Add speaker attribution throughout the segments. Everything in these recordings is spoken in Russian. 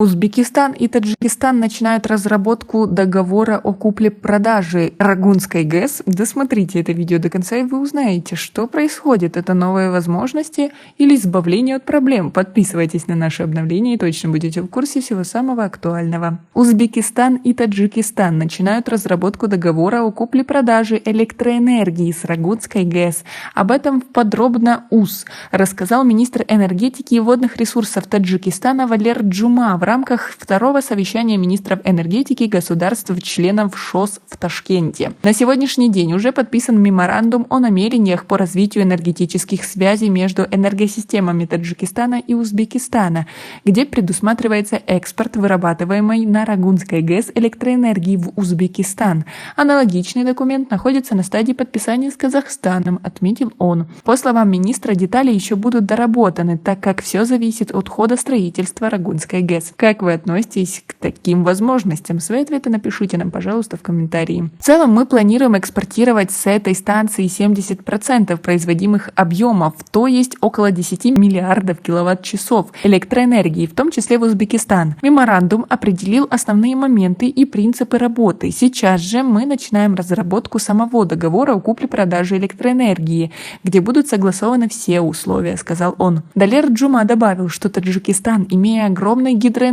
Speaker 1: Узбекистан и Таджикистан начинают разработку договора о купле-продаже Рагунской ГЭС. Досмотрите это видео до конца, и вы узнаете, что происходит. Это новые возможности или избавление от проблем. Подписывайтесь на наши обновления и точно будете в курсе всего самого актуального. Узбекистан и Таджикистан начинают разработку договора о купле-продаже электроэнергии с Рагунской ГЭС. Об этом подробно рассказал министр энергетики и водных ресурсов Таджикистана Валер Джума в рамках второго совещания министров энергетики государств-членов ШОС в Ташкенте. На сегодняшний день уже подписан меморандум о намерениях по развитию энергетических связей между энергосистемами Таджикистана и Узбекистана, где предусматривается экспорт вырабатываемой на Рагунской ГЭС электроэнергии в Узбекистан. Аналогичный документ находится на стадии подписания с Казахстаном, отметил он. По словам министра, детали еще будут доработаны, так как все зависит от хода строительства Рагунской ГЭС. Как вы относитесь к таким возможностям? Свои ответы напишите нам, пожалуйста, в комментарии. В целом мы планируем экспортировать с этой станции 70% производимых объемов, то есть около 10 миллиардов киловатт-часов электроэнергии, в том числе в Узбекистан. Меморандум определил основные моменты и принципы работы. Сейчас же мы начинаем разработку самого договора о купле-продаже электроэнергии, где будут согласованы все условия, сказал он. Валер Джума добавил, что Таджикистан, имея огромный гидроэнергетический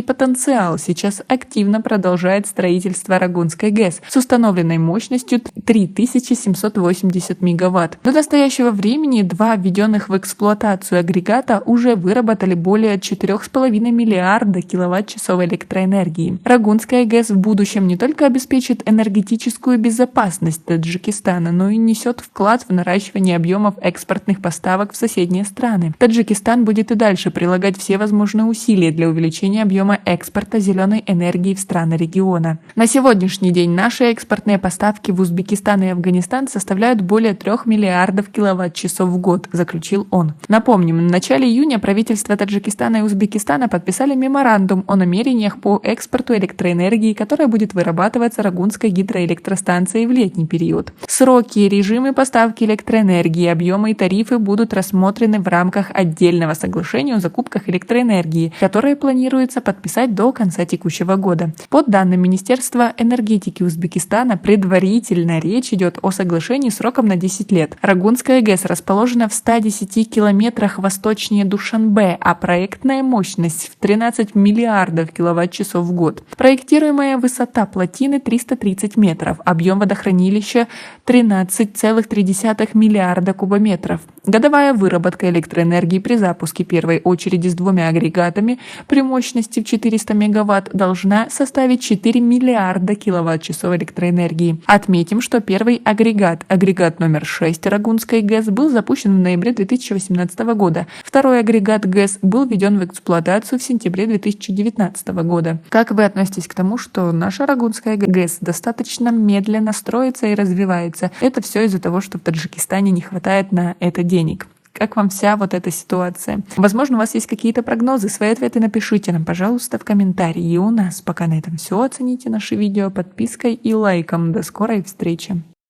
Speaker 1: потенциал, сейчас активно продолжает строительство Рагунской ГЭС с установленной мощностью 3780 мегаватт. До настоящего времени два введенных в эксплуатацию агрегата уже выработали более 4,5 миллиарда киловатт-часов электроэнергии. Рагунская ГЭС в будущем не только обеспечит энергетическую безопасность Таджикистана, но и несет вклад в наращивание объемов экспортных поставок в соседние страны. Таджикистан будет и дальше прилагать все возможные усилия для увеличения объема экспорта зеленой энергии в страны региона. На сегодняшний день наши экспортные поставки в Узбекистан и Афганистан составляют более 3 миллиардов киловатт-часов в год, заключил он. Напомним, в начале июня правительства Таджикистана и Узбекистана подписали меморандум о намерениях по экспорту электроэнергии, которая будет вырабатываться Рагунской гидроэлектростанцией в летний период. Сроки, режимы поставки электроэнергии, объемы и тарифы будут рассмотрены в рамках отдельного соглашения о закупках электроэнергии, которое планируется подписать до конца текущего года. По данным Министерства энергетики Узбекистана, предварительно речь идет о соглашении сроком на 10 лет. Рагунская ГЭС расположена в 110 километрах восточнее Душанбе, а проектная мощность в 13 миллиардов киловатт-часов в год. Проектируемая высота плотины 330 метров, объем водохранилища 13,3 миллиарда кубометров. Годовая выработка электроэнергии при запуске первой очереди с двумя агрегатами при мощности в 400 мегаватт должна составить 4 миллиарда киловатт-часов электроэнергии. Отметим, что первый агрегат номер 6 Рагунской ГЭС был запущен в ноябре 2018 года. Второй агрегат ГЭС был введен в эксплуатацию в сентябре 2019 года. Как вы относитесь к тому, что наша Рагунская ГЭС достаточно медленно строится и развивается? Это все из-за того, что в Таджикистане не хватает на это денег. Как вам вся вот эта ситуация? Возможно, у вас есть какие-то прогнозы, свои ответы напишите нам, пожалуйста, в комментарии. И у нас пока на этом все. Оцените наши видео подпиской и лайком. До скорой встречи!